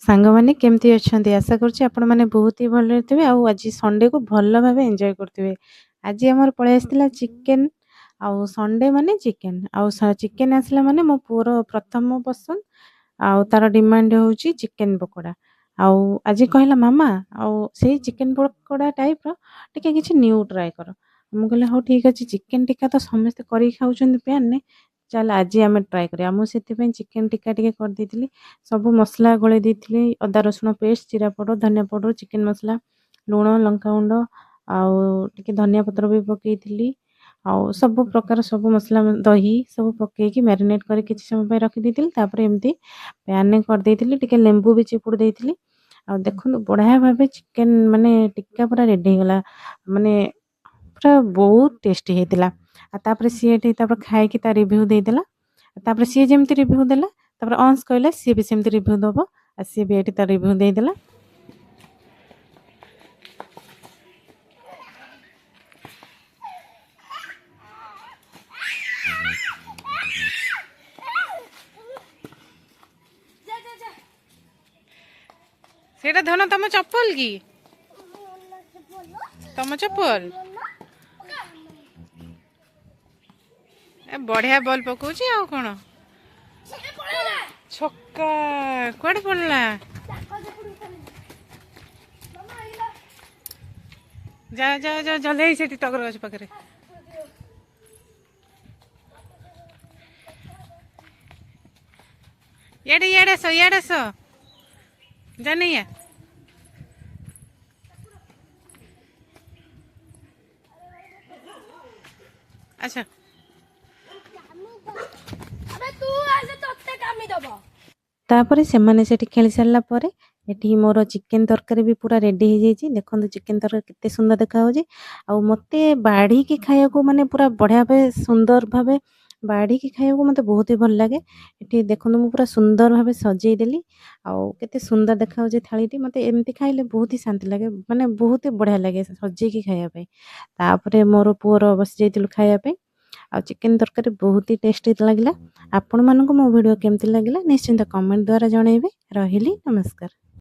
ସାଙ୍ଗମାନେ କେମିତି ଅଛନ୍ତି? ଆଶା କରୁଛି ଆପଣମାନେ ବହୁତ ହି ଭଲରେ ଥିବେ ଆଉ ଆଜି ସଣ୍ଡେକୁ ଭଲ ଭାବେ ଏନ୍ଜୟ କରୁଥିବେ। ଆଜି ଆମର ପଳେଇ ଆସିଥିଲା ଚିକେନ୍ ଆଉ ସଣ୍ଡେ ମାନେ ଚିକେନ୍ ଆଉ ଚିକେନ୍ ଆସିଲା ମାନେ ମୋ ପୁଅର ପ୍ରଥମ ପସନ୍ଦ ଆଉ ତାର ଡିମାଣ୍ଡ ହେଉଛି ଚିକେନ୍ ପକୋଡ଼ା। ଆଉ ଆଜି କହିଲା ମାମା ଆଉ ସେଇ ଚିକେନ୍ ପକୋଡ଼ା ଟାଇପ୍‌ର ଟିକେ କିଛି ନ୍ୟୁ ଟ୍ରାଏ କର। ମୁଁ କହିଲି ହଉ ଠିକ୍ ଅଛି ଚିକେନ୍ ଟିକ୍କା ତ ସମସ୍ତେ କରିକି ଖାଉଛନ୍ତି ପ୍ୟାନ୍‌ରେ, ଚାଲ ଆଜି ଆମେ ଟ୍ରାଏ କରିବା। ମୁଁ ସେଥିପାଇଁ ଚିକେନ୍ ଟିକ୍କା ଟିକେ କରିଦେଇଥିଲି। ସବୁ ମସଲା ଗୋଳେଇ ଦେଇଥିଲି ଅଦା ରସୁଣ ପେଷ୍ଟ, ଜିରା ପାଉଡ଼ର, ଧନିଆ ପାଉଡ଼ର, ଚିକେନ୍ ମସଲା, ଲୁଣ, ଲଙ୍କାଗୁଣ୍ଡ ଆଉ ଟିକେ ଧନିଆ ପତ୍ର ବି ପକେଇଥିଲି। ଆଉ ସବୁ ପ୍ରକାର ସବୁ ମସଲା ଦହି ସବୁ ପକେଇକି ମ୍ୟାରିନେଟ୍ କରି କିଛି ସମୟ ପାଇଁ ରଖିଦେଇଥିଲି। ତାପରେ ଏମିତି ପ୍ୟାନ୍‌ରେ କରିଦେଇଥିଲି, ଟିକେ ଲେମ୍ବୁ ବି ଚିପୁଡ଼ି ଦେଇଥିଲି। ଆଉ ଦେଖନ୍ତୁ ବଢ଼ିଆ ଭାବେ ଚିକେନ୍ ମାନେ ଟିକ୍କା ପୁରା ରେଡି ହେଇଗଲା। ମାନେ ପୁରା ବହୁତ ଟେଷ୍ଟି ହେଇଥିଲା। ଆଉ ତାପରେ ସିଏ ଏଠି ତାପରେ ଖାଇକି ତା ରିଭ୍ୟୁ ଦେଇଦେଲା। ତାପରେ ସିଏ ଯେମିତି ରିଭ୍ୟୁ ଦେଲା ତାପରେ ଅଂଶ କହିଲା ସିଏ ବି ସେମିତି ରିଭ୍ୟୁ ଦବ। ଆଉ ସିଏ ବି ଏଠି ତା ରିଭ୍ୟୁ ଦେଇଦେଲା। ସେଇଟା ଧନ ତମ ଚପଲ କି? ତମ ଚପଲ? ଏ ବଢିଆ ବଲ୍ ପକଉଛି ଆଉ କଣ? ଛକା କୁଆଡେ ପଡିଲା? ଯା ଯା ଯା ଜଲେଇ ସେଠି ଟଗର ଗଛ ପାଖରେ। ଇଆଡେ ଆସ ଜାନିଆ। ଆଚ୍ଛା ତାପରେ ସେମାନେ ସେଠି ଖେଳି ସାରିଲା ପରେ ଏଠି ମୋର ଚିକେନ୍ ତରକାରୀ ବି ପୁରା ରେଡି ହେଇଯାଇଛି। ଦେଖନ୍ତୁ ଚିକେନ୍ ତରକାରୀ କେତେ ସୁନ୍ଦର ଦେଖାଯାଉଛି। ଆଉ ମୋତେ ବାଢ଼ିକି ଖାଇବାକୁ ମାନେ ପୁରା ବଢ଼ିଆ ଭାବେ ସୁନ୍ଦର ଭାବେ ବାଢ଼ିକି ଖାଇବାକୁ ମୋତେ ବହୁତ ହି ଭଲ ଲାଗେ। ଏଠି ଦେଖନ୍ତୁ ମୁଁ ପୁରା ସୁନ୍ଦର ଭାବେ ସଜେଇ ଦେଲି। ଆଉ କେତେ ସୁନ୍ଦର ଦେଖାଯାଉଛି ଥାଳିଟି। ମୋତେ ଏମିତି ଖାଇଲେ ବହୁତ ହି ଶାନ୍ତି ଲାଗେ, ମାନେ ବହୁତ ହି ବଢ଼ିଆ ଲାଗେ ସଜେଇକି ଖାଇବା ପାଇଁ। ତାପରେ ମୋର ପୁଅର ବସି ଯାଇଥିଲୁ ଖାଇବା ପାଇଁ। ଆଉ ଚିକେନ୍ ତରକାରୀ ବହୁତ ହି ଟେଷ୍ଟି ଲାଗିଲା। ଆପଣମାନଙ୍କୁ ମୋ ଭିଡ଼ିଓ କେମିତି ଲାଗିଲା ନିଶ୍ଚିନ୍ତ କମେଣ୍ଟ ଦ୍ୱାରା ଜଣାଇବେ। ରହିଲି, ନମସ୍କାର।